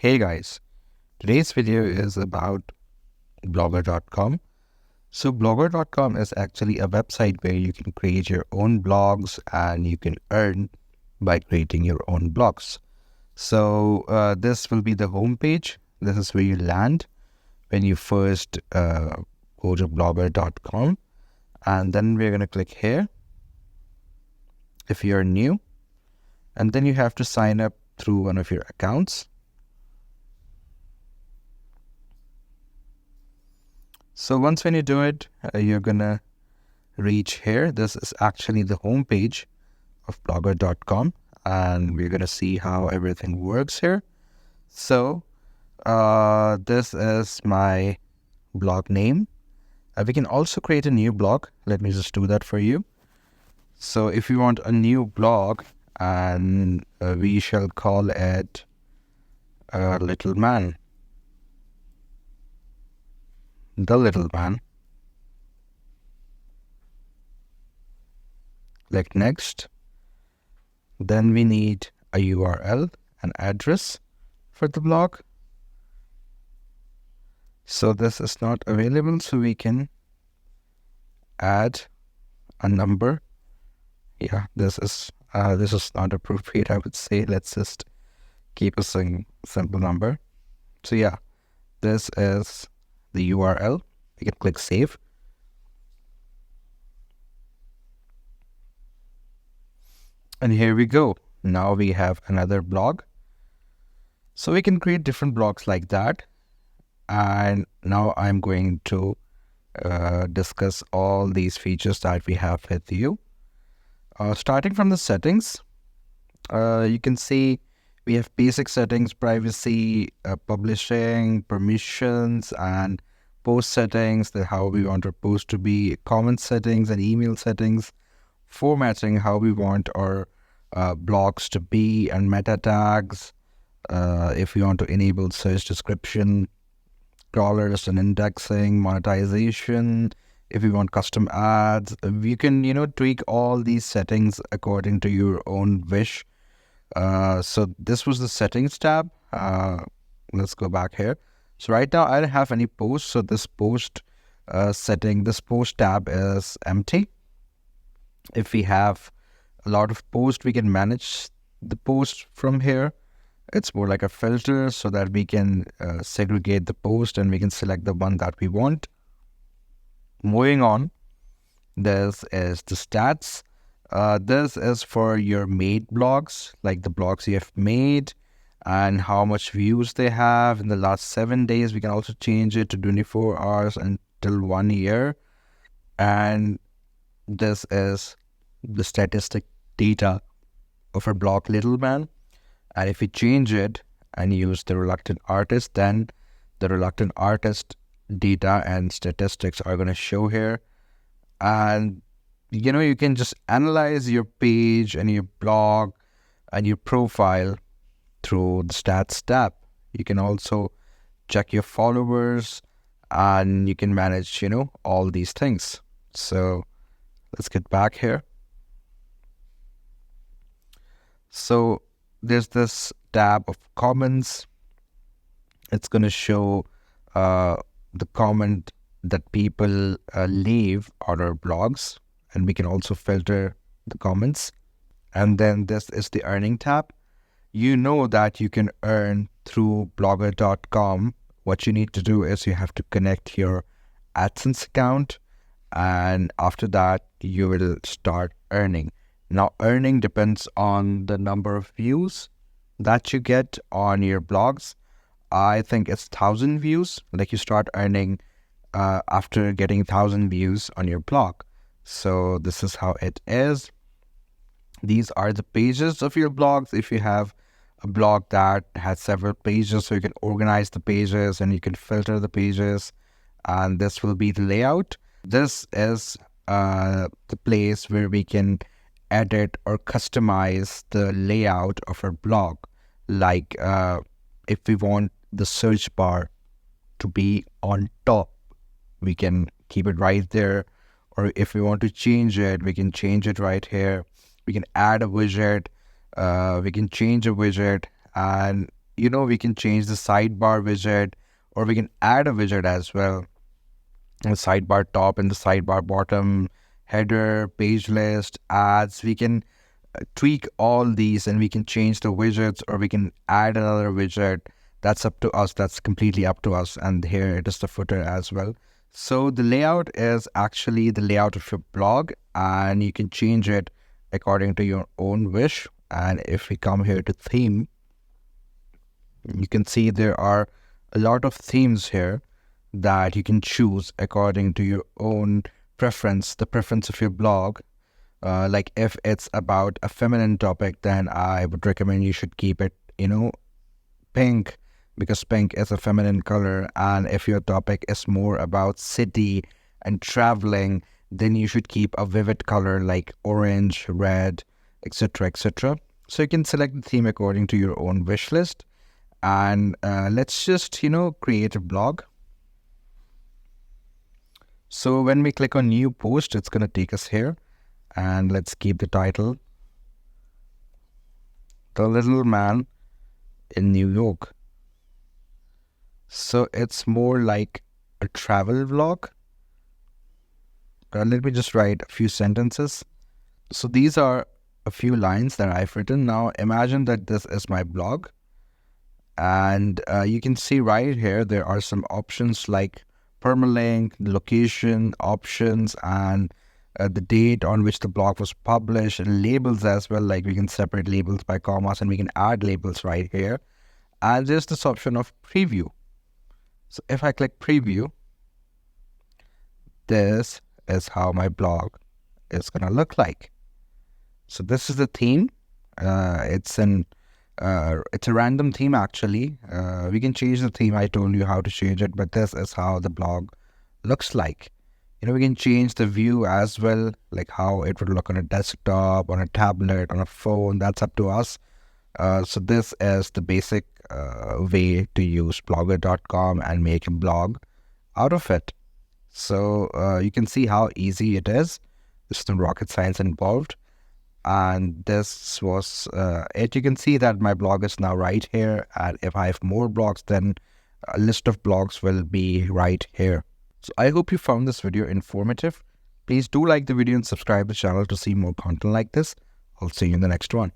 Hey guys, today's video is about blogger.com. So blogger.com is actually a website where you can create your own blogs and you can earn by creating your own blogs. So this will be the home page. This is where you land when you first go to blogger.com, and then we're going to click here if you're new, and then you have to sign up through one of your accounts. So once when you do it, you're gonna reach here. This is actually the home page of blogger.com, and we're gonna see how everything works here. So this is my blog name. We can also create a new blog. Let me just do that for you. So if you want a new blog, and we shall call it Little Man. The Little Man. Click next. Then we need a URL, an address for the blog. So this is not available, so we can add a number. Yeah, this is not appropriate, I would say. Let's just keep a simple number. So yeah, this is the URL. We can click save. And here we go. Now we have another blog. So we can create different blogs like that. And now I'm going to discuss all these features that we have with you. Starting from the settings, you can see we have basic settings, privacy, publishing, permissions, and post settings, how we want our post to be, comment settings and email settings, formatting, how we want our blogs to be, and meta tags, if we want to enable search description, crawlers and indexing, monetization, if you want custom ads. You can tweak all these settings according to your own wish. So this was the settings tab. Let's go back here. So right now I don't have any posts, so this post this post tab is empty. If we have a lot of posts, we can manage the post from here. It's more like a filter so that we can segregate the post and we can select the one that we want. Moving on, this is the stats. This is for your made blogs, like the blogs you have made and how much views they have in the last 7 days. We can also change it to 24 hours until 1 year. And this is the statistic data of our blog Little Man. And if we change it and use the reluctant artist, then the reluctant artist data and statistics are going to show here. And you can just analyze your page and your blog and your profile through the stats tab. You can also check your followers and you can manage all these things. So let's get back here. So there's this tab of comments. It's going to show the comment that people leave on our blogs, and we can also filter the comments. And then this is the earning tab. You know that you can earn through blogger.com. What you need to do is you have to connect your AdSense account, and after that you will start earning. Now earning depends on the number of views that you get on your blogs. I think it's 1,000 views. Like you start earning after getting 1,000 views on your blog. So this is how it is. These are the pages of your blogs. If you have a blog that has several pages, so you can organize the pages and you can filter the pages, and this will be the layout. This is the place where we can edit or customize the layout of our blog. Like if we want the search bar to be on top, we can keep it right there. Or if we want to change it, we can change it right here. We can add a widget. We can change a widget, and we can change the sidebar widget, or we can add a widget as well. The sidebar top and the sidebar bottom, header, page list, ads. We can tweak all these, and we can change the widgets, or we can add another widget. That's up to us. That's completely up to us. And here it is the footer as well. So the layout is actually the layout of your blog, and you can change it according to your own wish. And if we come here to theme, you can see there are a lot of themes here that you can choose according to your own preference, the preference of your blog. Like if it's about a feminine topic, then I would recommend you should keep it, pink, because pink is a feminine color. And if your topic is more about city and traveling, then you should keep a vivid color like orange, red, etc., etc. So you can select the theme according to your own wish list. And let's just, create a blog. So when we click on new post, it's going to take us here. And let's keep the title, The Little Man in New York. So it's more like a travel vlog. Let me just write a few sentences. So these are a few lines that I've written. Now imagine that this is my blog. And you can see right here, there are some options like permalink, location options, and the date on which the blog was published, and labels as well. Like we can separate labels by commas, and we can add labels right here. And there's this option of preview. So if I click preview, this is how my blog is going to look like. So this is the theme. It's a random theme actually. We can change the theme. I told you how to change it, but this is how the blog looks like. We can change the view as well, like how it would look on a desktop, on a tablet, on a phone. That's up to us. So this is the basic way to use blogger.com and make a blog out of it. So you can see how easy it is. There's no rocket science involved. And this was it. You can see that my blog is now right here. And if I have more blogs, then a list of blogs will be right here. So I hope you found this video informative. Please do like the video and subscribe to the channel to see more content like this. I'll see you in the next one.